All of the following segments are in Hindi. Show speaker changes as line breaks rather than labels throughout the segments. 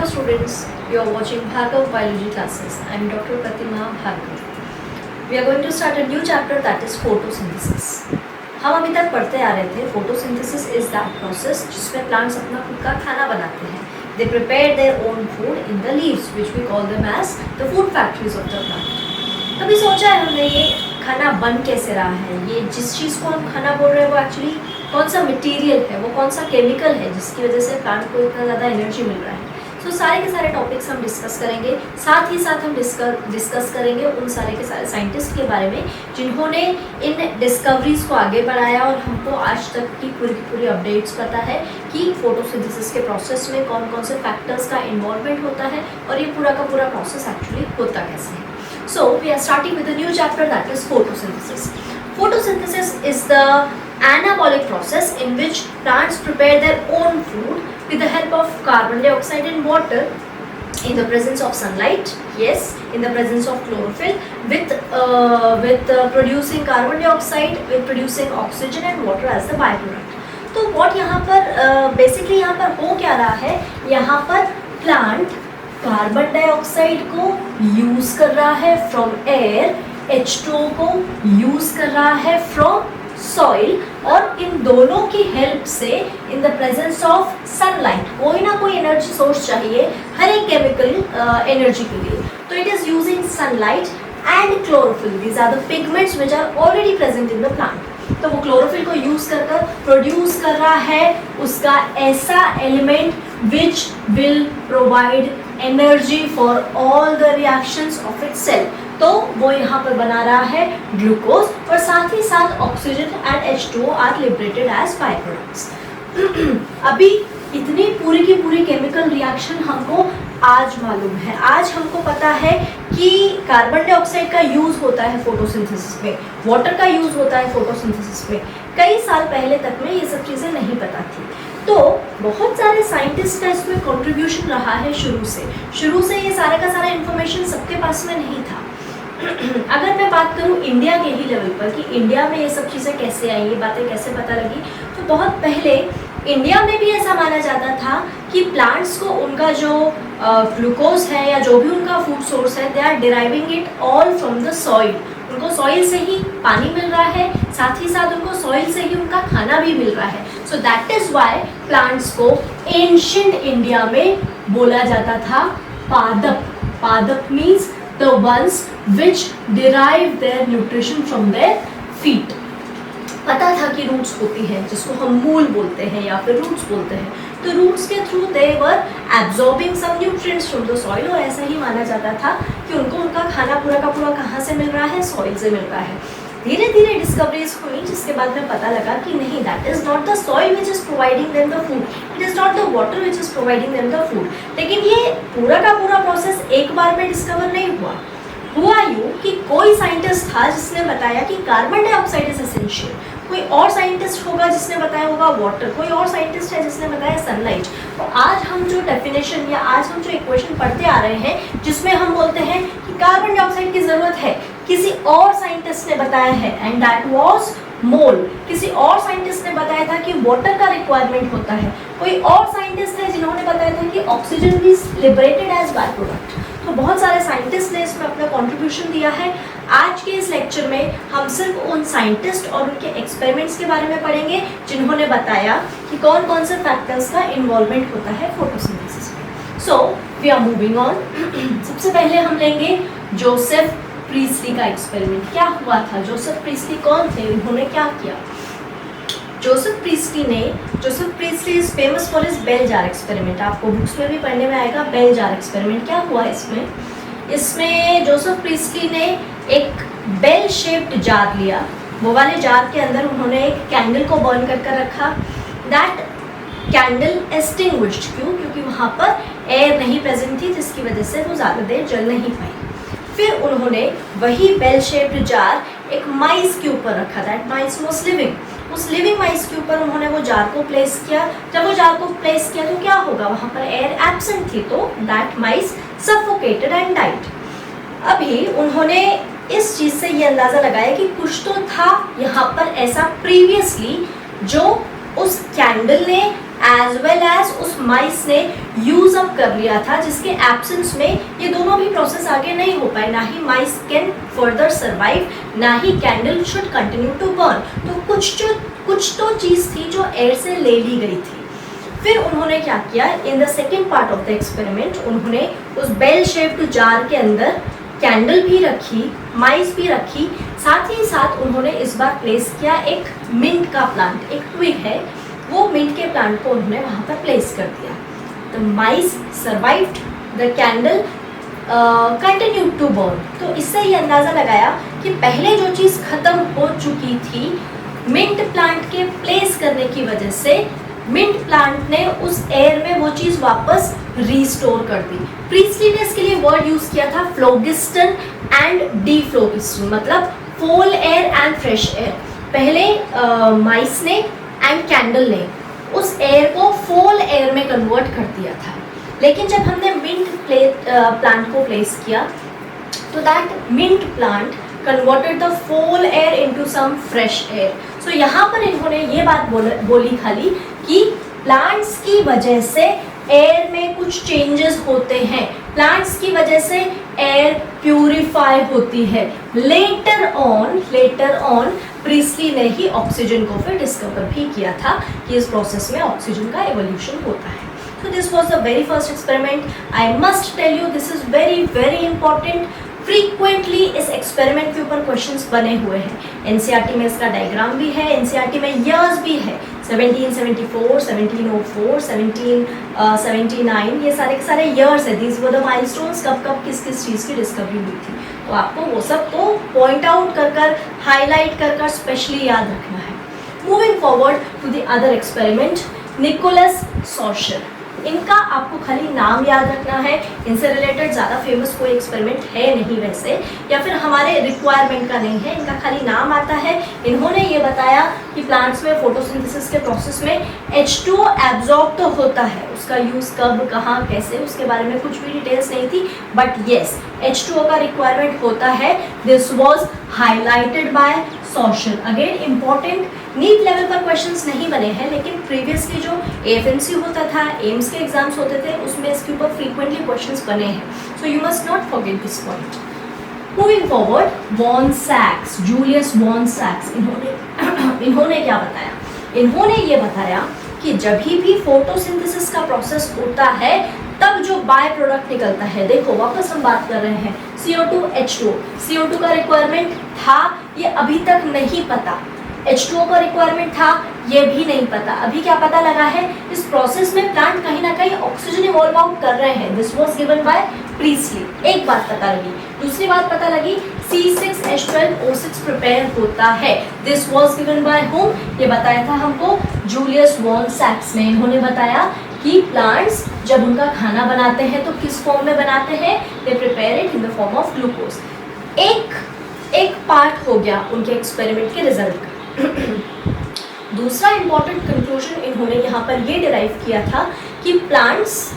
Hello students, you are watching Bhargav Biology classes. I am Dr. Pratima Bhargav. We are going to start a new chapter that is photosynthesis. हम अभी तक पढ़ते आ रहे थे photosynthesis is that process जिसमें plants अपना खुद का खाना बनाते हैं. They prepare their own food in the leaves which we call them as the food factories of the plant. कभी सोचा है हमने ये खाना बन कैसे रहा है, ये जिस चीज़ को हम खाना बोल रहे हैं वो एक्चुअली कौन सा मटेरियल है, वो कौन सा केमिकल है जिसकी वजह से प्लांट को इतना ज़्यादा एनर्जी मिल रहा है. सो सारे के सारे टॉपिक्स हम डिस्कस करेंगे. साथ ही साथ हम डिस्कस करेंगे उन सारे के सारे साइंटिस्ट के बारे में जिन्होंने इन डिस्कवरीज़ को आगे बढ़ाया और हमको आज तक की पूरी अपडेट्स पता है कि फोटोसिंथेसिस के प्रोसेस में कौन कौन से फैक्टर्स का इन्वॉल्वमेंट होता है और ये पूरा का पूरा प्रोसेस एक्चुअली होता कैसे है. So we are starting with a new chapter that is photosynthesis. Photosynthesis is the anabolic process in which plants prepare their own food with the help of carbon dioxide and water in the presence of sunlight, yes, in the presence of chlorophyll, with producing carbon dioxide, with producing oxygen and water as the byproduct. तो what यहाँ पर basically यहाँ पर हो क्या रहा है, यहाँ पर plant कार्बन डाइऑक्साइड को यूज़ कर रहा है फ्रॉम एयर, H2O को यूज़ कर रहा है फ्रॉम सॉइल और इन दोनों की हेल्प से in the presence of sunlight कोई ना कोई एनर्जी सोर्स चाहिए हर एक केमिकल एनर्जी के लिए. तो it is using sunlight and chlorophyll. These are the pigments which are already present in the plant. तो वो क्लोरोफिल को यूज़ कर प्रोड्यूस कर रहा है उसका ऐसा element which will provide energy for all the reactions of its cell. तो वो यहाँ पर बना रहा है ग्लूकोज और साथ ही साथ oxygen and H2O are liberated as by products. अभी इतनी पूरी की पूरी केमिकल रिएक्शन हमको आज मालूम है. आज हमको पता है कि कार्बन डाइऑक्साइड का यूज़ होता है फोटोसिंथेसिस में, वाटर का यूज़ होता है फोटोसिंथेसिस में. कई साल पहले तक में ये सब चीज़ें नहीं पता थी. तो बहुत सारे साइंटिस्ट का इसमें कंट्रीब्यूशन रहा है शुरू से ये सारा का सारा इन्फॉर्मेशन सबके पास में नहीं था. अगर मैं बात करूँ इंडिया के ही लेवल पर कि इंडिया में ये सब चीज़ें कैसे आई, ये बातें कैसे पता लगी, तो बहुत पहले इंडिया में भी ऐसा माना जाता था कि प्लांट्स को उनका जो ग्लूकोज है या जो भी उनका फूड सोर्स है, they are deriving it all from the soil. उनको सॉइल से ही पानी मिल रहा है, साथ ही साथ उनको सॉइल से ही उनका खाना भी मिल रहा है. So that is why plants को एंशिएंट इंडिया में बोला जाता था पादप. पादप means the ones which derive their nutrition from their feet. पता था कि रूट्स होती हैं जिसको हम मूल बोलते हैं या फिर रूट्स बोलते हैं. तो रूट्स के through they were absorbing some nutrients from the soil और ऐसा ही माना जाता था कि उनको उनका खाना पूरा का पूरा कहाँ से मिल रहा है, सॉइल से मिल रहा है. धीरे धीरे डिस्कवरीज हुई जिसके बाद में पता लगा कि नहीं, that is not the soil which is providing them the food, it is not the water which is providing them the food. लेकिन ये पूरा का पूरा प्रोसेस एक बार में डिस्कवर नहीं हुआ यूँ कि कोई साइंटिस्ट था जिसने बताया कि कार्बन डाइऑक्साइड इज एसेंशियल, कोई और साइंटिस्ट होगा जिसने बताया होगा वाटर, कोई और साइंटिस्ट है जिसने बताया सनलाइट. तो आज हम जो डेफिनेशन या आज हम जो इक्वेशन पढ़ते आ रहे हैं जिसमें हम बोलते हैं कि कार्बन डाइऑक्साइड की ज़रूरत है, किसी और साइंटिस्ट ने बताया है एंड दैट वाज मोल. किसी और साइंटिस्ट ने बताया था कि वाटर का रिक्वायरमेंट होता है. कोई और साइंटिस्ट है जिन्होंने बताया था कि oxygen is liberated as by product. तो बहुत सारे साइंटिस्ट ने इसमें अपना कंट्रीब्यूशन दिया है. आज के इस लेक्चर में हम सिर्फ उन साइंटिस्ट और उनके एक्सपेरिमेंट्स के बारे में पढ़ेंगे जिन्होंने बताया कि कौन कौन से फैक्टर्स का इन्वॉल्वमेंट होता है फोटोसिंथेसिस में. So we are moving on. सबसे पहले हम लेंगे जोसेफ प्रीस्टली का एक्सपेरिमेंट. क्या हुआ था, जोसेफ प्रीस्टली कौन थे, उन्होंने क्या किया. Joseph Priestley is famous for his bell jar experiment. आपको बुक्स में भी पढ़ने में आएगा बेल जार एक्सपेरिमेंट. क्या हुआ इसमें जोसेफ प्रीस्टली ने एक बेल शेप्ड जार लिया. वो वाले जार के अंदर उन्होंने एक कैंडल को बर्न कर रखा. That candle extinguished. क्योंकि वहाँ पर एयर नहीं प्रेजेंट थी जिसकी वजह से वो ज़्यादा देर जल नहीं पाई. फिर उन्होंने वही बेल शेप्ड जार एक माइस के ऊपर रखा. That mice was living. उस लिविंग माइस के ऊपर उन्होंने वो जार को प्लेस किया. जब वो जार को प्लेस किया तो क्या होगा, वहाँ पर एयर एब्सेंट थी, तो that mice suffocated and died. अभी उन्होंने इस चीज़ से ये अंदाज़ा लगाया कि कुछ तो था यहाँ पर ऐसा प्रीवियसली जो उस कैंडल ने एज वेल एज उस माइस ने यूज अप कर लिया था, जिसके एब्सेंस में ये दोनों भी प्रोसेस आगे नहीं हो पाए। ना ही माइस कैन फर्दर सर्वाइव, ना ही candle should continue to burn. तो कुछ तो चीज़ थी जो एयर से ले ली गई थी। फिर उन्होंने क्या किया, in the second part of the experiment उन्होंने उस बेल शेप्ड जार के अंदर कैंडल भी रखी, माइस भी रखी, साथ ही साथ उन्होंने इस बार प्लेस किया एक मिंट का प्लांट, एक ट्विग है, वो मिंट के प्लांट को उन्होंने वहाँ पर प्लेस कर दिया। The mice survived, the candle continued to burn. तो इससे ये अंदाज़ा लगाया कि पहले जो चीज़ ख़त्म हो चुकी थी, मिंट प्लांट के प्लेस करने की वजह से मिंट प्लांट ने उस एयर में वो चीज़ वापस रीस्टोर कर दी। प्रीस्टली ने इसके लिए वर्ड यूज़ किया था फ्लोगिस्टन एंड डीफ्लोगिस्टन, मतलब फोल एयर एंड फ्रेश एयर। पहले माइस ने एंड कैंडल ने उस एयर को फोल एयर में कन्वर्ट कर दिया था, लेकिन जब हमने मिंट प्लांट को प्लेस किया तो that mint plant converted the foul air into some fresh air. So यहाँ पर इन्होंने ये बात बोली खाली कि प्लांट्स की वजह से एयर में कुछ चेंजेस होते हैं, प्लांट्स की वजह से एयर प्यूरिफाई होती है। लेटर ऑन प्रीस्टली ने ही ऑक्सीजन को फिर डिस्कवर भी किया था कि इस प्रोसेस में ऑक्सीजन का एवोल्यूशन होता है। So this was the very first experiment. I must tell you this is very important. Frequently इस एक्सपेरिमेंट के ऊपर क्वेश्चंस बने हुए हैं। एनसीईआरटी में इसका डायग्राम भी है, एनसीईआरटी में ईयर्स भी है, 1774, 1704, 1779, ये सारे के सारे ईयर्स है। दीज वर द माइलस्टोन्स, कब किस चीज़ की डिस्कवरी हुई थी। तो आपको वो सब को पॉइंट आउट कर हाईलाइट कर स्पेशली याद रखना है। Moving forward to the other experiment, Nicolas Saussure. इनका आपको खाली नाम याद रखना है, इनसे रिलेटेड ज़्यादा फेमस कोई एक्सपेरिमेंट है नहीं वैसे, या फिर हमारे रिक्वायरमेंट का नहीं है, इनका खाली नाम आता है। इन्होंने ये बताया कि प्लांट्स में फोटोसिंथेसिस के प्रोसेस में H2O एब्जॉर्ब तो होता है, उसका यूज़ कब, कहाँ, कैसे, उसके बारे में कुछ भी डिटेल्स नहीं थी, बट येस H2O का रिक्वायरमेंट होता है। This was highlighted by Saussure. Again important, NEET level पर क्वेश्चंस नहीं बने हैं, लेकिन प्रीवियसली जो AFMC होता था, एम्स के एग्जाम्स होते थे, उसमें इसके ऊपर फ्रीक्वेंटली क्वेश्चंस बने हैं। So you must not forget this point. Moving forward, von सैक्स, Julius von सैक्स, इन्होंने क्या बताया? इन्होंने ये बताया कि जब भी फोटोसिंथेसिस का प्रोसेस होता है तब जो बाय प्रोडक्ट निकलता है, देखो वापस हम बात कर रहे हैं CO2 H2O, CO2 का रिक्वायरमेंट था, ये अभी तक नहीं पता, H2O का रिक्वायरमेंट था, ये भी नहीं पता। अभी क्या पता लगा है, इस प्रोसेस में प्लांट कहीं ना कहीं ऑक्सीजन इवॉल्व आउट कर रहे हैं। This was given by Priestley. एक बात पता लगी, दूसरी बात पता लगी, C6H12O6 प्रिपेयर होता है। This was given bye home? ये बताया था हमको जूलियस वॉन सैक्स ने। इन्होंने बताया कि प्लांट्स जब उनका खाना बनाते हैं तो किस फॉर्म में बनाते हैं, they prepare it in the form of glucose. एक पार्ट हो गया उनके एक्सपेरिमेंट के रिजल्ट का। दूसरा इंपॉर्टेंट कंक्लूजन इन्होंने यहाँ पर ये डिराइव किया था कि प्लांट्स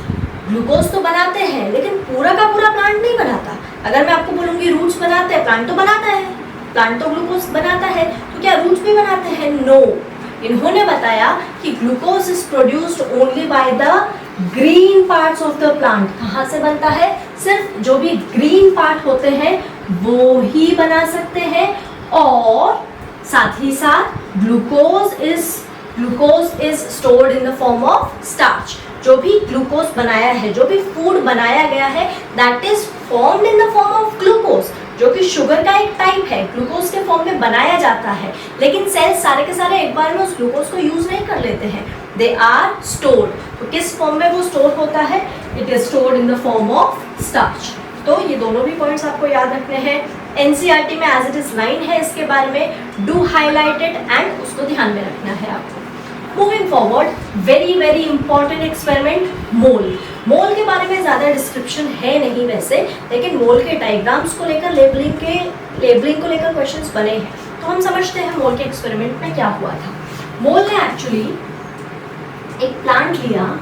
ग्लूकोज तो बनाते हैं, लेकिन पूरा का पूरा प्लांट नहीं बनाता। अगर मैं आपको बोलूँगी रूट्स बनाते हैं, प्लांट तो बनाता है, प्लांट तो ग्लूकोज बनाता है, तो क्या रूट्स भी बनाते हैं? नो। इन्होंने बताया कि glucose is produced only by the green parts of the plant. कहाँ से बनता है? सिर्फ जो भी ग्रीन पार्ट होते हैं वो ही बना सकते हैं, और साथ ही साथ glucose is stored in the form of starch. जो भी ग्लूकोज बनाया है, जो भी फूड बनाया गया है, that is formed in the form of glucose, जो कि शुगर का एक टाइप है, ग्लूकोज के फॉर्म में बनाया जाता है। लेकिन सेल्स सारे के सारे एक बार में उस ग्लूकोज को यूज नहीं कर लेते हैं, दे आर स्टोर्ड। तो किस फॉर्म में वो स्टोर होता है? It is stored in the form of starch. तो ये दोनों भी पॉइंट्स आपको याद रखने हैं। एनसीईआरटी में एज इट इज लाइन है इसके बारे में, डू हाईलाइटेड एंड उसको ध्यान में रखना है आपको। Moving forward, very important experiment, Mohl के बारे में ज़्यादा डिस्क्रिप्शन है नहीं वैसे, लेकिन मोल के डायग्राम्स को लेकर, लेबलिंग को लेकर क्वेश्चंस बने हैं। तो हम समझते हैं मोल के एक्सपेरिमेंट में क्या हुआ था। मोल ने एक्चुअली एक प्लांट लिया,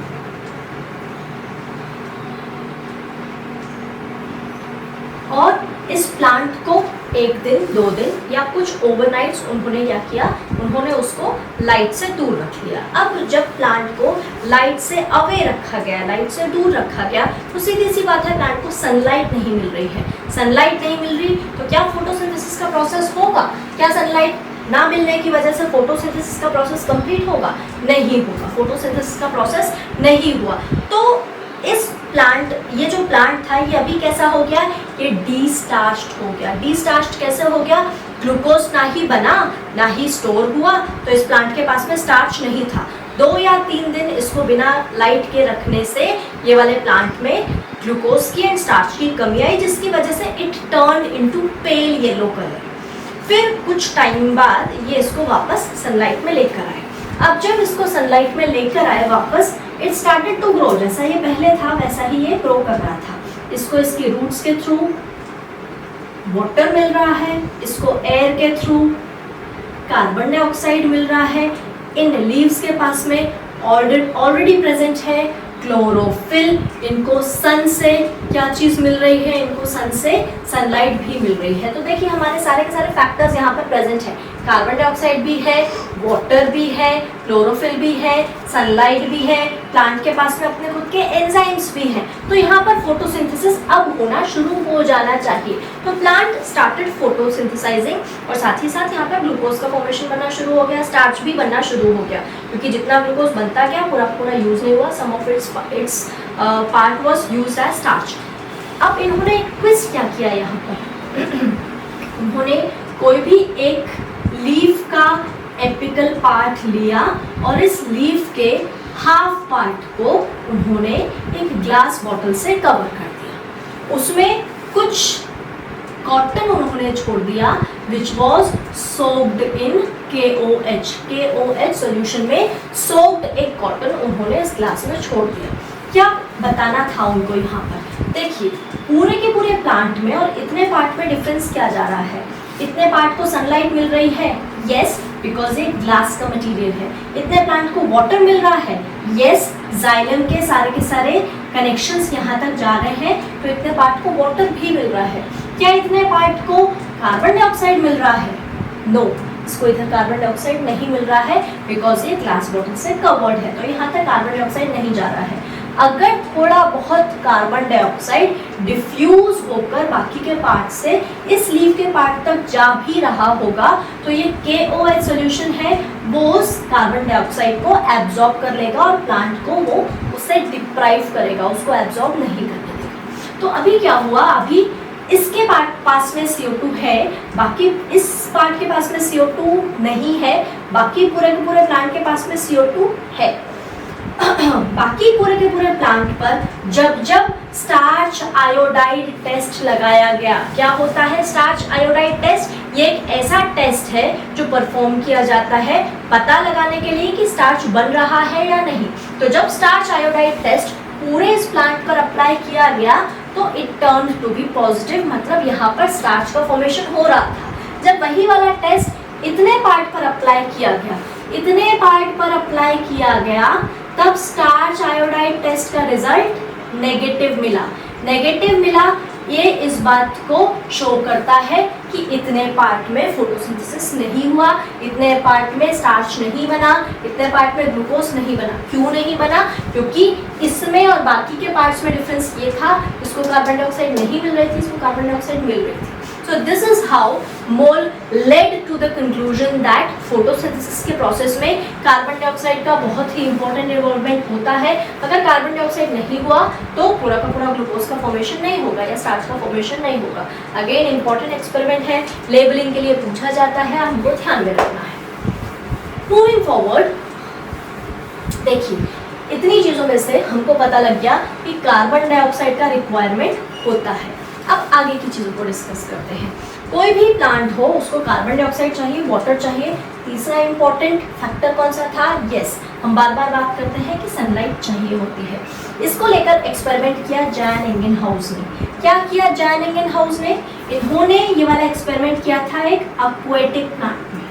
और इस प्लांट को एक दिन, 2 दिन या कुछ ओवरनाइट्स उन्होंने क्या किया, उन्होंने उसको लाइट से दूर रख लिया। अब जब प्लांट को लाइट से अवे रखा गया, लाइट से दूर रखा गया, तो सीधी सी बात है प्लांट को सनलाइट नहीं मिल रही है। सनलाइट नहीं मिल रही तो क्या फोटोसिंथेसिस का प्रोसेस होगा? क्या सनलाइट ना मिलने की वजह से फोटोसिंथेसिस का प्रोसेस कंप्लीट होगा? नहीं होगा, फोटोसिंथेसिस का प्रोसेस नहीं हुआ। तो इस प्लांट, ये जो प्लांट था ये अभी कैसा हो गया? ये डीस्टार्च्ड हो गया। डीस्टार्च्ड कैसे हो गया? ग्लूकोज ना ही बना ना ही स्टोर हुआ, तो इस प्लांट के पास में स्टार्च नहीं था। 2 या 3 दिन इसको बिना लाइट के रखने से ये वाले प्लांट में ग्लूकोज की एंड स्टार्च की कमी आई, जिसकी वजह से it turn into pale yellow colour. फिर कुछ टाइम बाद ये इसको वापस सनलाइट में लेकर आए। अब जब इसको सनलाइट में लेकर आए वापस, इट स्टार्टेड टू ग्रो। जैसा ये पहले था वैसा ही ये ग्रो कर रहा था। इसको इसकी रूट्स के थ्रू वाटर मिल रहा है, इसको एयर के थ्रू कार्बन डाइऑक्साइड मिल रहा है। इन लीव्स के पास में ऑलरेडी प्रेजेंट है क्लोरोफिल। इनको सन से क्या चीज़ मिल रही है? इनको सन से सनलाइट भी मिल रही है। तो देखिए हमारे सारे के सारे फैक्टर्स यहाँ पर प्रेजेंट है। कार्बन डाइऑक्साइड भी है, वाटर भी है, क्लोरोफिल भी है, सनलाइट भी है, प्लांट के पास में अपने खुद के एंजाइम्स भी हैं। तो यहाँ पर फोटोसिंथेसिस अब होना शुरू हो जाना चाहिए। तो प्लांट स्टार्टेड फोटोसिंथेसाइजिंग और साथ ही साथ यहाँ पर ग्लूकोज का फॉर्मेशन बनना शुरू हो गया, स्टार्च भी बनना शुरू हो गया, क्योंकि जितना ग्लूकोज बनता गया पूरा पूरा यूज नहीं हुआ। Some of its part was used as starch. अब इन्होंने क्विज क्या किया यहाँ पर उन्होंने कोई भी एक लीफ का एपिकल पार्ट लिया और इस लीफ के हाफ पार्ट को उन्होंने एक ग्लास बॉटल से कवर कर दिया। उसमें कुछ कॉटन उन्होंने छोड़ दिया which was soaked in KOH। KOH solution में सोक्ड एक कॉटन उन्होंने इस ग्लास में छोड़ दिया। क्या बताना था उनको यहाँ पर? देखिए पूरे के पूरे प्लांट में और इतने पार्ट में डिफरेंस क्या जा रहा है? इतने पार्ट को सनलाइट मिल रही है, यस, बिकॉज ये ग्लास का मटेरियल है। इतने प्लांट को वाटर मिल रहा है, यस, जाइलम के सारे कनेक्शंस यहाँ तक जा रहे हैं, तो इतने पार्ट को वाटर भी मिल रहा है। क्या इतने पार्ट को कार्बन डाइऑक्साइड मिल रहा है? नो, इसको इधर कार्बन डाइऑक्साइड नहीं मिल रहा है बिकॉज ये ग्लास बॉटल से कवर्ड है, तो यहाँ तक कार्बन डाइऑक्साइड नहीं जा रहा है। अगर थोड़ा बहुत कार्बन डाइऑक्साइड डिफ्यूज होकर बाकी के पार्ट से इस लीफ के पार्ट तक जा भी रहा होगा, तो ये KOH सॉल्यूशन है वो उस कार्बन डाइऑक्साइड को एब्जॉर्ब कर लेगा और प्लांट को वो उससे डिप्राइव करेगा, उसको एब्जॉर्ब नहीं करने देगा। तो अभी क्या हुआ? अभी इसके पास में CO2 है, बाकी इस पार्ट के पास में CO2 नहीं है, बाकी पूरे के पूरे प्लांट के पास में CO2 है। बाकी पूरे के पूरे प्लांट पर जब जब स्टार्च आयोडाइड टेस्ट लगाया गया, क्या होता है स्टार्च आयोडाइड टेस्ट? ये एक ऐसा टेस्ट है जो परफॉर्म किया जाता है पता लगाने के लिए कि स्टार्च बन रहा है या नहीं। तो जब स्टार्च आयोडाइड टेस्ट पूरे इस प्लांट पर अप्लाई किया गया तो it turn to be positive, मतलब यहाँ पर स्टार्च का फॉर्मेशन हो रहा था। जब वही वाला टेस्ट इतने पार्ट पर अप्लाई किया गया तब स्टार्च आयोडाइड टेस्ट का रिजल्ट नेगेटिव मिला। ये इस बात को शो करता है कि इतने पार्ट में फोटोसिंथेसिस नहीं हुआ, इतने पार्ट में स्टार्च नहीं बना, इतने पार्ट में ग्लूकोज नहीं बना। क्यों नहीं बना? क्योंकि इसमें और बाकी के पार्ट्स में डिफरेंस ये था, इसको कार्बन डाइऑक्साइड नहीं मिल रही थी, इसको कार्बन डाइऑक्साइड मिल रही थी। So this is how Moll led to the conclusion that photosynthesis के प्रोसेस में कार्बन डाइऑक्साइड का बहुत ही इंपॉर्टेंट इन्वॉल्वमेंट होता है। अगर कार्बन डाइऑक्साइड नहीं हुआ तो पूरा का पूरा ग्लूकोज का फॉर्मेशन नहीं होगा या स्टार्च का फॉर्मेशन नहीं होगा। अगेन इंपॉर्टेंट एक्सपेरिमेंट है, लेबलिंग के लिए पूछा जाता है, हमको ध्यान में रखना है। मूविंग फॉरवर्ड, देखिए इतनी चीज़ों में से हमको पता लग गया कि कार्बन डाइऑक्साइड का रिक्वायरमेंट होता है। अब आगे की चीज़ों को डिस्कस करते हैं। कोई भी प्लांट हो उसको कार्बन डाइऑक्साइड चाहिए, वाटर चाहिए। तीसरा इंपॉर्टेंट फैक्टर कौन सा था? यस, हम बार बार बात करते हैं कि सनलाइट चाहिए होती है। इसको लेकर एक्सपेरिमेंट किया जैन इंगेनहाउस ने। क्या किया जैन इंगेनहाउस ने? इन्होंने ये वाला एक्सपेरिमेंट किया था एक एक्वेटिक प्लांट में।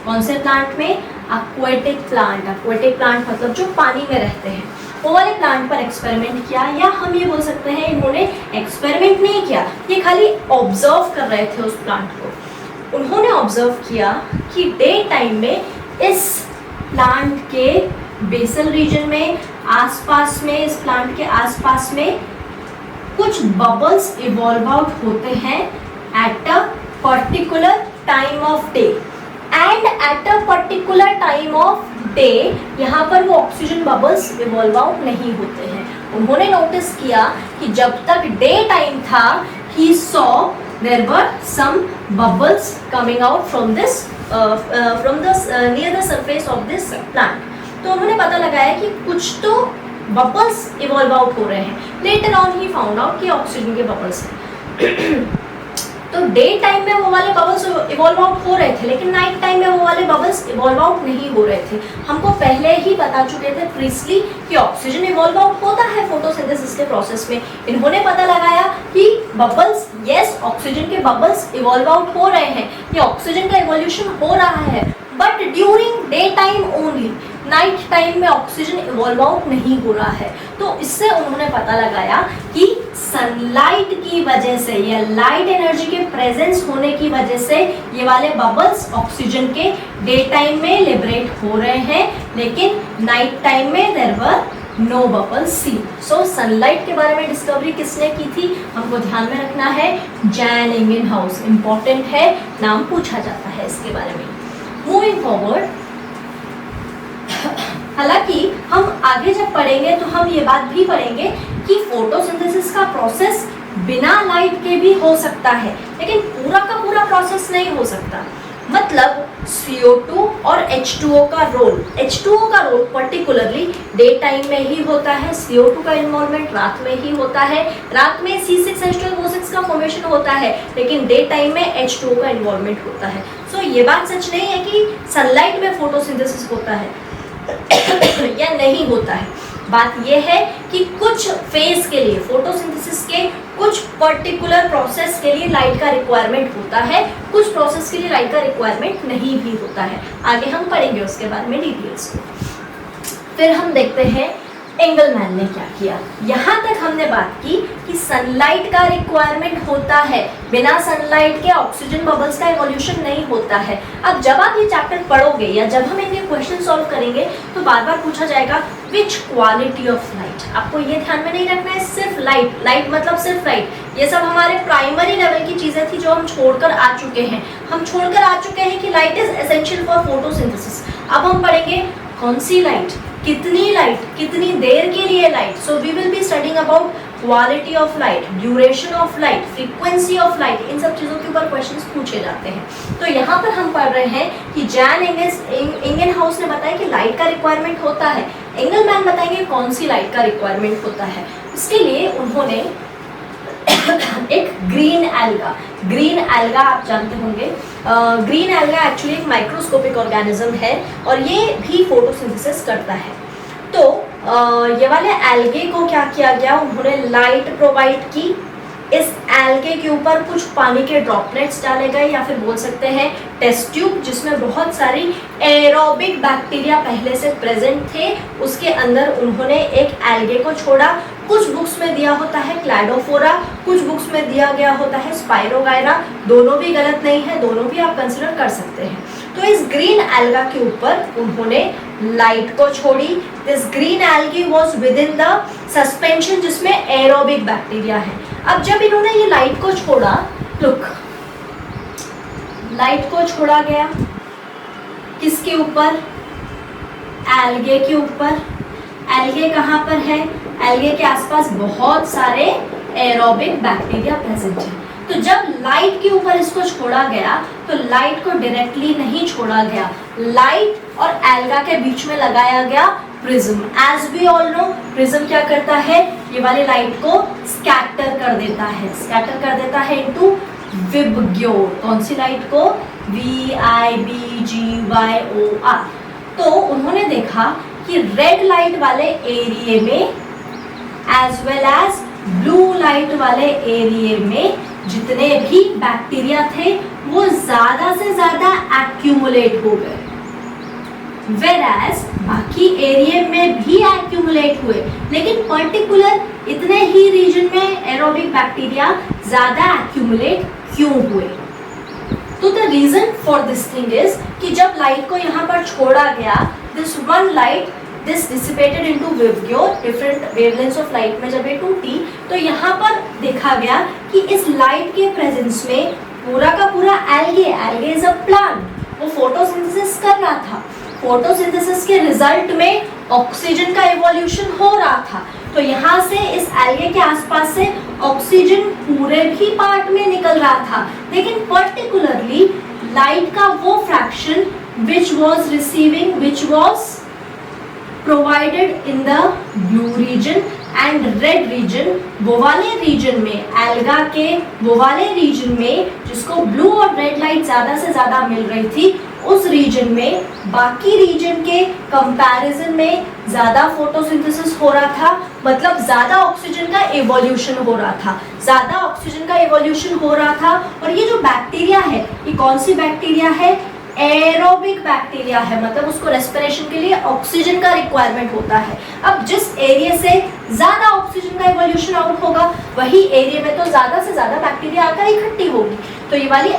कौन से प्लांट में? Aquatic plant. एक्वेटिक प्लांट मतलब जो पानी में रहते हैं, वो वाले प्लांट पर एक्सपेरिमेंट किया, या हम ये बोल सकते हैं इन्होंने एक्सपेरिमेंट नहीं किया, ये खाली ऑब्जर्व कर रहे थे उस प्लांट को। उन्होंने ऑब्जर्व किया कि डे टाइम में इस प्लांट के बेसल रीजन में आसपास में, इस प्लांट के आसपास में कुछ बबल्स इवॉल्व आउट होते हैं at a particular time of day, and at a particular time of day यहाँ पर वो ऑक्सीजन बबल्स इवॉल्व आउट नहीं होते हैं। उन्होंने नोटिस किया कि जब तक डे टाइम था he saw there were some bubbles coming out from this near the surface of this plant। तो उन्होंने पता लगाया कि कुछ तो बबल्स इवॉल्व आउट हो रहे हैं। Later on he found out कि ऑक्सीजन के बबल्स हैं। तो डे टाइम में वो वाले बबल्स इवॉल्व आउट हो रहे थे, लेकिन नाइट टाइम में वो वाले बबल्स इवॉल्व आउट नहीं हो रहे थे। हमको पहले ही बता चुके थे प्रीस्टली कि ऑक्सीजन इवॉल्व आउट होता है फोटोसिंथेसिस के प्रोसेस में। इन्होंने पता लगाया कि बबल्स, यस ऑक्सीजन के बबल्स इवॉल्व आउट हो रहे हैं, ये ऑक्सीजन का इवोल्यूशन हो रहा है, but during day time only, night time में ऑक्सीजन इवॉल्व आउट नहीं हो रहा है। तो इससे उन्होंने पता लगाया कि सनलाइट की वजह से या लाइट एनर्जी के प्रेजेंस होने की वजह से ये वाले बबल्स ऑक्सीजन के डे टाइम में लिबरेट हो रहे हैं, लेकिन नाइट टाइम में there were no bubbles seen. So sunlight के बारे में डिस्कवरी किसने की थी, हमको ध्यान में रखना है, जैन इंगिनहाउस। इंपॉर्टेंट है, नाम पूछा जाता है इसके बारे में। मूविंग फॉरवर्ड, हालांकि हम आगे जब पढ़ेंगे तो हम ये बात भी पढ़ेंगे कि फोटोसिंथेसिस का प्रोसेस बिना लाइट के भी हो सकता है, लेकिन पूरा का पूरा प्रोसेस नहीं हो सकता। मतलब CO2 और H2O का रोल, H2O का रोल पर्टिकुलरली डे टाइम में ही होता है, CO2 का इन्वॉल्वमेंट रात में ही होता है। रात में C6H12O6 का फॉर्मेशन होता है, लेकिन डे टाइम में H2O का इन्वॉल्वमेंट होता है। सो ये बात सच नहीं है कि सनलाइट में फोटोसिंथेसिस होता है या नहीं होता है। बात यह है कि कुछ फेज के लिए, फोटोसिंथेसिस के कुछ पर्टिकुलर प्रोसेस के लिए लाइट का रिक्वायरमेंट होता है, कुछ प्रोसेस के लिए लाइट का रिक्वायरमेंट नहीं भी होता है। आगे हम पढ़ेंगे उसके बारे में डिटेल्स को। फिर हम देखते हैं एंगलमैन ने क्या किया। यहाँ तक हमने बात की कि सनलाइट का रिक्वायरमेंट होता है, बिना सनलाइट के ऑक्सीजन बबल्स का इवोल्यूशन नहीं होता है। अब जब आप ये चैप्टर पढ़ोगे या जब हम इनके क्वेश्चन सॉल्व करेंगे तो बार बार पूछा जाएगा विच क्वालिटी ऑफ लाइट। आपको ये ध्यान में नहीं रखना है सिर्फ लाइट, लाइट मतलब सिर्फ लाइट। ये सब हमारे प्राइमरी लेवल की चीज़ें थी जो हम छोड़कर आ चुके हैं। हम छोड़कर आ चुके हैं कि light is essential for photosynthesis. अब हम पढ़ेंगे कौन सी लाइट, कितनी लाइट, कितनी देर के लिए light. So we will be studying about quality of light, duration of light, frequency of light. इन सब चीज़ों के ऊपर क्वेश्चंस पूछे जाते हैं। तो यहाँ पर हम पढ़ रहे हैं कि जैन इंगिनहाउस ने बताया कि लाइट का रिक्वायरमेंट होता है। एंगलमैन बताएंगे कौन सी लाइट का रिक्वायरमेंट होता है। इसके लिए उन्होंने एक ग्रीन एल्गा आप जानते होंगे, ग्रीन एल्गा एक्चुअली एक माइक्रोस्कोपिक ऑर्गेनिज्म है और ये भी फोटोसिंथेसिस करता है। तो ये वाले एल्गे को क्या किया गया, उन्होंने लाइट प्रोवाइड की। इस एल्गे के ऊपर कुछ पानी के ड्रॉपलेट्स डाले गए या फिर बोल सकते हैं टेस्ट ट्यूब, जिसमें बहुत सारी एरोबिक बैक्टीरिया पहले से प्रेजेंट थे। उसके अंदर उन्होंने एक एल्गे को छोड़ा। कुछ बुक्स में दिया होता है क्लैडोफोरा, कुछ बुक्स में दिया गया होता है स्पाइरोगायरा। दोनों भी गलत नहीं है, दोनों भी आप कंसिडर कर सकते हैं। तो इस ग्रीन एल्गा के ऊपर उन्होंने लाइट को छोड़ी। This green algae was with in the suspension जिसमें एरोबिक बैक्टीरिया है। अब जब इन्होंने ये लाइट को छोड़ा, लुक, लाइट को छोड़ा गया किसके ऊपर, एल्गे के ऊपर। एल्गे कहाँ पर है, एल्गे के आसपास बहुत सारे एरोबिक बैक्टीरिया प्रेजेंट है। तो जब लाइट के ऊपर इसको छोड़ा गया तो लाइट को डायरेक्टली नहीं छोड़ा गया, लाइट और एल्गा के बीच में लगाया गया prism. As we all know prism क्या करता है, ये वाली लाइट को स्कैटर कर देता है, स्कैटर कर देता है इनटू विबग्योर। कौन सी लाइट को, VIBGYOR। तो उन्होंने देखा कि रेड लाइट वाले एरिया में as well as blue light वाले एरिया में जितने भी बैक्टीरिया थे वो ज्यादा से ज्यादा एक्यूमुलेट हो गए, वेराज बाकी एरिया में भी एक्यूमुलेट हुए, लेकिन पर्टिकुलर इतने ही रीजन में एरोबिक बैक्टीरिया ज्यादा एक्यूमुलेट क्यों हुए। तो the reason for this thing is कि जब लाइट को यहाँ पर छोड़ा गया, this one light this dissipated into VIBGYOR, different wavelengths of light में जब ये टूटी तो यहाँ पर देखा गया कि इस लाइट के प्रेजेंस में पूरा का पूरा एल्गे इज अ प्लांट, वो फोटोसिंथेसिस कर रहा था। फोटोसिंथेसिस के रिजल्ट में ऑक्सीजन का इवोल्यूशन हो रहा था, तो यहाँ से इस एल्गे के आसपास से ऑक्सीजन पूरे भी पार्ट में निकल रहा था, लेकिन पर्टिकुलरली लाइट का वो fraction which was provided in the blue region and red region, वो वाले रीजन में एल्गा के वो वाले रीजन में जिसको ब्लू और रेड लाइट ज़्यादा से ज़्यादा मिल रही थी, उस रीजन में बाकी रीजन के कंपैरिजन में ज़्यादा फोटोसिंथेसिस हो रहा था, मतलब ज़्यादा ऑक्सीजन का इवोल्यूशन हो रहा था, ज़्यादा ऑक्सीजन का इवोल्यूशन हो रहा था। और ये जो बैक्टीरिया है, ये कौन सी बैक्टीरिया है? एरोबिक बैक्टीरिया है, मतलब उसको रेस्पिरेशन के लिए ऑक्सीजन का रिक्वायरमेंट होता है। अब जिस एरिया से ज़्यादा ऑक्सीजन का इवोल्यूशन आउट होगा, वही एरिया में तो ज़्यादा से ज़्यादा बैक्टीरिया आकर इकट्ठी होगी। तो ये वाली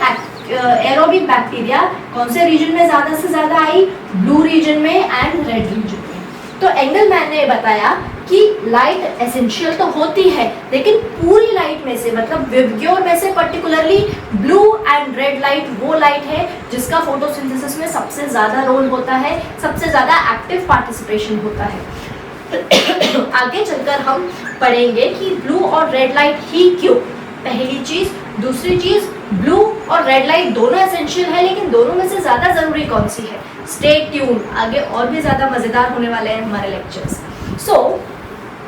एरोबिक बैक्टीरिया कौन से रीजन में ज़्यादा से ज़्यादा आई? ब्लू रीजन में एंड रेड रीजन में। तो एंगलमैन ने बताया कि लाइट एसेंशियल तो होती है, लेकिन पूरी लाइट में से, मतलब विबग्योर में से particularly blue and red light वो लाइट है जिसका फोटोसिंथेसिस में सबसे ज़्यादा रोल होता है, सबसे ज़्यादा एक्टिव पार्टिसिपेशन होता है। आगे चलकर हम पढ़ेंगे कि ब्लू और रेड लाइट ही क्यों, पहली चीज़। दूसरी चीज़, ब्लू और रेड लाइट दोनों एसेंशियल है, लेकिन दोनों में से ज़्यादा ज़रूरी कौन सी है? स्टे ट्यून, आगे और भी ज़्यादा मज़ेदार होने वाले हैं हमारे लेक्चर्स। सो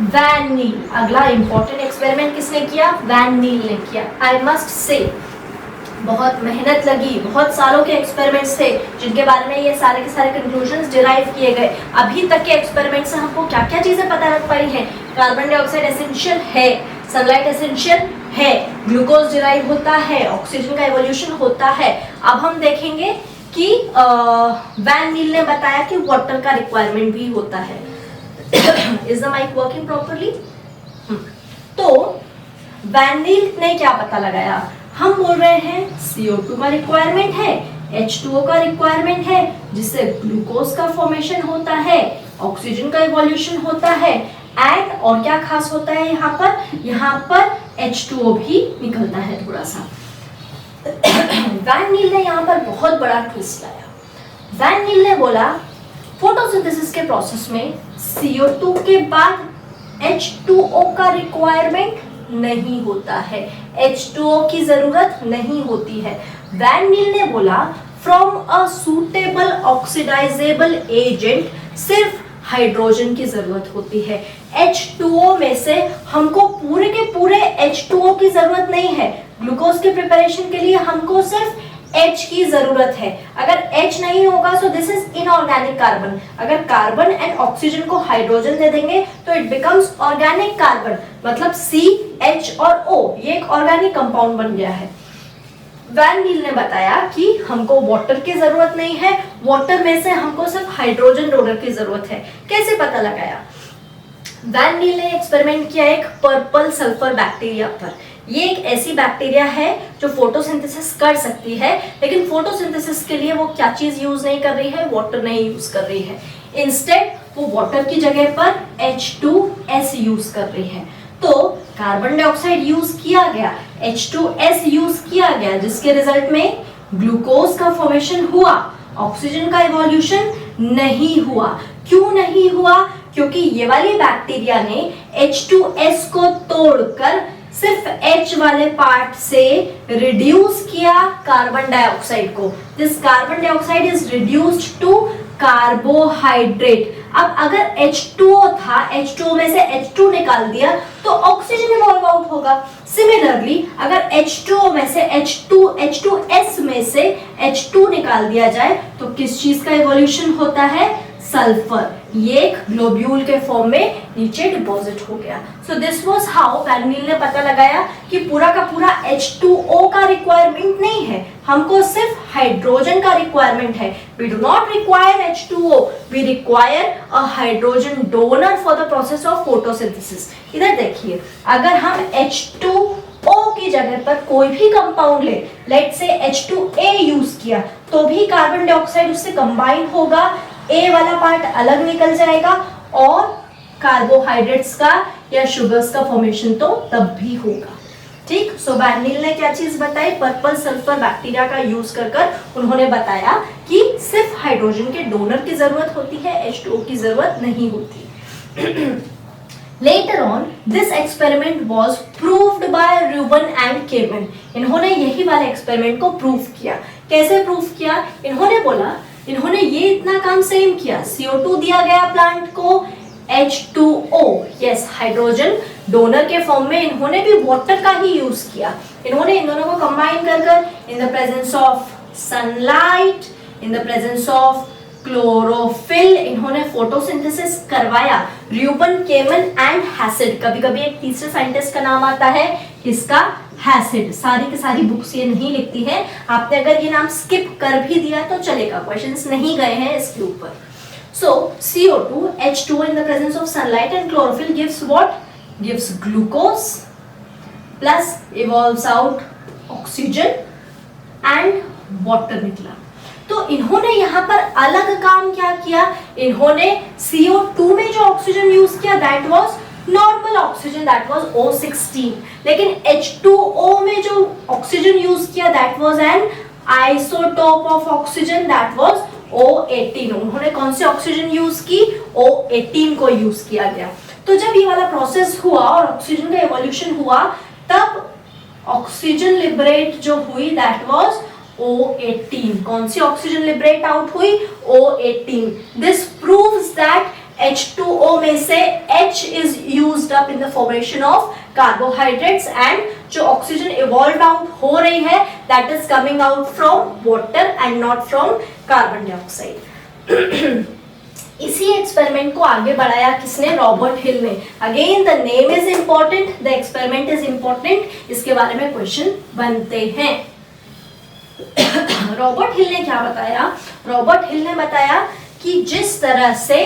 वैन नील, अगला इंपॉर्टेंट एक्सपेरिमेंट किसने किया? वैन नील ने किया। आई मस्ट से बहुत मेहनत लगी, बहुत सालों के एक्सपेरिमेंट्स थे जिनके बारे में ये सारे के सारे कंक्लूजन्स डिराइव किए गए। अभी तक के एक्सपेरिमेंट से हमको क्या क्या चीज़ें पता लग पाई हैं? कार्बन डाइऑक्साइड एसेंशियल है, सनलाइट एसेंशियल है, ग्लूकोज डिराइव होता है, ऑक्सीजन का इवोल्यूशन होता है। अब हम देखेंगे कि वैन नील ने बताया कि वाटर का रिक्वायरमेंट भी होता है। Is the mike working properly? तो वैन नील ने क्या पता लगाया? हम बोल रहे हैं CO2 का रिक्वायरमेंट है, H2O का रिक्वायरमेंट है, जिससे ग्लूकोज का फॉर्मेशन होता है, ऑक्सीजन का इवोल्यूशन होता है, एंड और क्या खास होता है यहाँ पर H2O भी निकलता है थोड़ा सा। वैन नील ने यहाँ पर बहुत बड़ा ट्विस्ट लाया। वैन नील ने बोला फोटोसिंथेसिस के प्रोसेस में CO2 के बाद H2O का रिक्वायरमेंट नहीं होता है, H2O की जरूरत नहीं होती है। वैन नील ने बोला from a suitable oxidisable agent सिर्फ हाइड्रोजन की जरूरत होती है। H2O में से हमको पूरे के पूरे H2O की जरूरत नहीं है। ग्लूकोज के प्रिपरेशन के लिए हमको सिर्फ H की जरूरत है। अगर H नहीं होगा so this is inorganic carbon. अगर कार्बन एंड ऑक्सीजन को हाइड्रोजन दे देंगे तो इट बिकम्स ऑर्गेनिक कार्बन, मतलब CH और O, ये एक ऑर्गेनिक कंपाउंड बन गया है। वैन नील ने बताया कि हमको वाटर की जरूरत नहीं है, वाटर में से हमको सिर्फ हाइड्रोजन डोनर की जरूरत है। कैसे पता लगाया? वैन नील ने एक्सपेरिमेंट किया एक पर्पल सल्फर बैक्टीरिया पर। ये एक ऐसी बैक्टीरिया है जो फोटोसिंथेसिस कर सकती है, लेकिन फोटोसिंथेसिस के लिए वो क्या चीज यूज नहीं कर रही है? वाटर नहीं यूज कर रही है। इंस्टेड वो वाटर की जगह पर H2S यूज कर रही है। तो कार्बन डाइऑक्साइड यूज किया गया, H2S यूज किया गया, जिसके रिजल्ट में ग्लूकोज का फॉर्मेशन हुआ, ऑक्सीजन का इवोल्यूशन नहीं हुआ। क्यों नहीं हुआ? क्योंकि ये वाली बैक्टीरिया ने H2S को तोड़कर सिर्फ H वाले पार्ट से रिड्यूस किया कार्बन डाइऑक्साइड को। This carbon dioxide is reduced to carbohydrate. अब अगर H2O था, H2O में से H2 निकाल दिया तो ऑक्सीजन इवॉल्व आउट होगा। सिमिलरली अगर H2O में से H2S में से H2 निकाल दिया जाए तो किस चीज का इवोल्यूशन होता है? सल्फर। ये एक ग्लोब्यूल के फॉर्म में नीचे डिपॉजिट हो गया। So this was how van Niel ने पता लगाया कि पूरा का पूरा H2O का रिक्वायरमेंट नहीं है, हमको सिर्फ हाइड्रोजन का रिक्वायरमेंट है। We do not require H2O, we require a hydrogen donor for the process of photosynthesis. इधर देखिए, अगर हम H2O की जगह पर कोई भी कंपाउंड ले, लेट्स से H2A यूज किया, तो भी कार्बन डाइऑक्साइड उससे कंबाइन होगा ए वाला पार्ट अलग निकल जाएगा और कार्बोहाइड्रेट्स का या शुगर्स का फॉर्मेशन तो तब भी होगा। ठीक, सो बैरनील ने क्या चीज बताई, पर्पल सल्फर बैक्टीरिया का यूज कर उन्होंने बताया कि सिर्फ हाइड्रोजन के डोनर की जरूरत होती है, H2O की जरूरत नहीं होती। Later on, this experiment was proved by Rubin and Kamen. इन्होंने यही वाले एक्सपेरिमेंट को प्रूव किया। कैसे प्रूव किया, इन्होंने बोला, इन्होंने ये इतना काम सेम किया, CO2 दिया गया प्लांट को, H2O, यस हाइड्रोजन डोनर के फॉर्म में इन्होंने भी वाटर का ही यूज किया। इन्होंने इन दोनों को कंबाइन कर in the presence of sunlight, in the presence of chlorophyll इन्होंने फोटोसिंथेसिस करवाया। र्यूबन, केमन एंड हैसिड, कभी कभी एक तीसरे साइंटिस्ट का नाम आता है, किसका, हैसिड। सारी की सारी बुक्स ये नहीं लिखती है, आपने अगर ये नाम स्किप कर भी दिया तो चलेगा, क्वेश्चंस नहीं गए हैं इसके ऊपर। So CO2, H2O in the presence of sunlight and chlorophyll gives what? Gives glucose plus evolves out oxygen and water निकला। तो इन्होंने यहाँ पर अलग काम क्या किया, इन्होंने CO2 में जो ऑक्सीजन यूज किया that was normal oxygen, that was O16, लेकिन H2O में जो ऑक्सीजन यूज किया that was an isotope of oxygen, that was O18। उन्होंने कौन से ऑक्सीजन यूज की, O18 को यूज किया गया। तो जब ये वाला प्रोसेस हुआ और ऑक्सीजन का एवोल्यूशन हुआ, तब ऑक्सीजन लिबरेट जो हुई दैट वाज O18। कौन सी ऑक्सीजन लिबरेट आउट हुई, O18। This proves that H2O में से H is used up in the formation of carbohydrates and जो ऑक्सीजन इवॉल्व आउट हो रही है that is coming out from water and not from carbon dioxide. इसी एक्सपेरिमेंट को आगे बढ़ाया किसने, रॉबर्ट हिल ने। Again the name is important, the experiment is important, इसके बारे में क्वेश्चन बनते हैं। रॉबर्ट हिल ने क्या बताया, रॉबर्ट हिल ने बताया कि जिस तरह से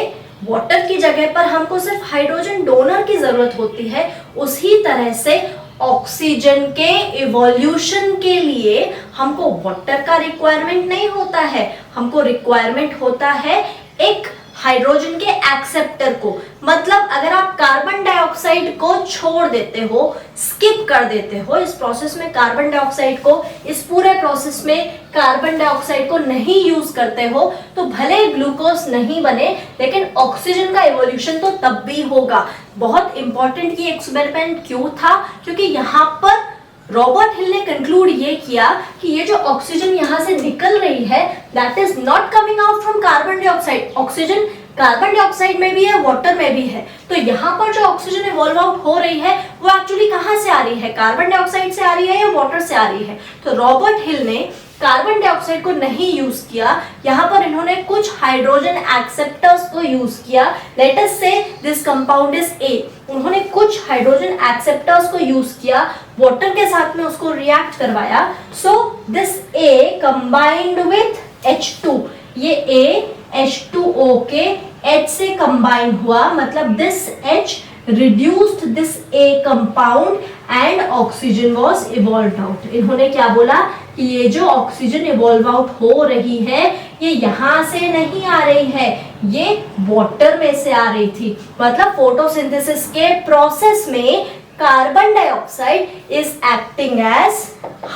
वाटर की जगह पर हमको सिर्फ हाइड्रोजन डोनर की जरूरत होती है, उसी तरह से ऑक्सीजन के इवोल्यूशन के लिए हमको वाटर का रिक्वायरमेंट नहीं होता है, हमको रिक्वायरमेंट होता है एक हाइड्रोजन के एक्सेप्टर को। मतलब अगर आप कार्बन डाइऑक्साइड को छोड़ देते हो, स्किप कर देते हो इस प्रोसेस में कार्बन डाइऑक्साइड को, इस पूरे प्रोसेस में कार्बन डाइऑक्साइड को नहीं यूज करते हो, तो भले ग्लूकोज नहीं बने लेकिन ऑक्सीजन का इवोल्यूशन तो तब भी होगा। बहुत इंपॉर्टेंट ये एक्सपेरिमेंट क्यों था, क्योंकि यहाँ पर रॉबर्ट हिल ने कंक्लूड ये किया कि ये जो ऑक्सीजन यहाँ से निकल रही है that is not coming out from carbon dioxide. Oxygen carbon dioxide में भी है, वाटर में भी है, तो यहाँ पर जो ऑक्सीजन इवॉल्व आउट हो रही है वो एक्चुअली कहाँ से आ रही है, कार्बन डाइऑक्साइड से आ रही है या वाटर से आ रही है। तो रॉबर्ट हिल ने कार्बन डाइऑक्साइड को नहीं यूज किया, यहाँ पर इन्होंने कुछ हाइड्रोजन एक्सेप्टर्स को यूज किया। लेट अस से दिस कंपाउंड इज A, उन्होंने कुछ हाइड्रोजन एक्सेप्टर्स को यूज किया, वाटर के साथ में उसको रिएक्ट करवाया। So this A combined with H2, ये A H2O के H से कंबाइन हुआ, मतलब this H reduced this A compound and oxygen was evolved out। इन्होंने क्या बोला कि ये जो ऑक्सीजन इवॉल्व आउट हो रही है ये यहाँ से नहीं आ रही है, ये वाटर में से आ रही थी। मतलब फोटोसिंथेसिस के प्रोसेस में carbon dioxide is acting as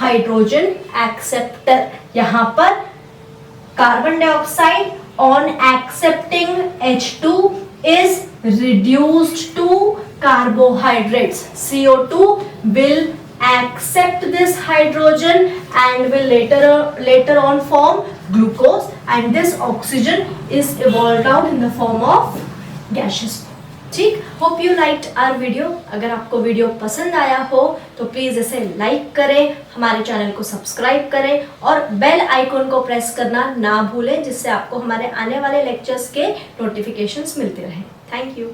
hydrogen acceptor. यहाँ पर carbon dioxide on accepting H2 is reduced to carbohydrates. CO2 will accept this hydrogen and will later on form glucose, and this oxygen is evolved out in the form of gaseous. ठीक, hope you liked our video. अगर आपको वीडियो पसंद आया हो तो प्लीज़ इसे लाइक करें, हमारे चैनल को सब्सक्राइब करें और बेल आइकॉन को प्रेस करना ना भूलें, जिससे आपको हमारे आने वाले लेक्चर्स के नोटिफिकेशंस मिलते रहें। Thank you.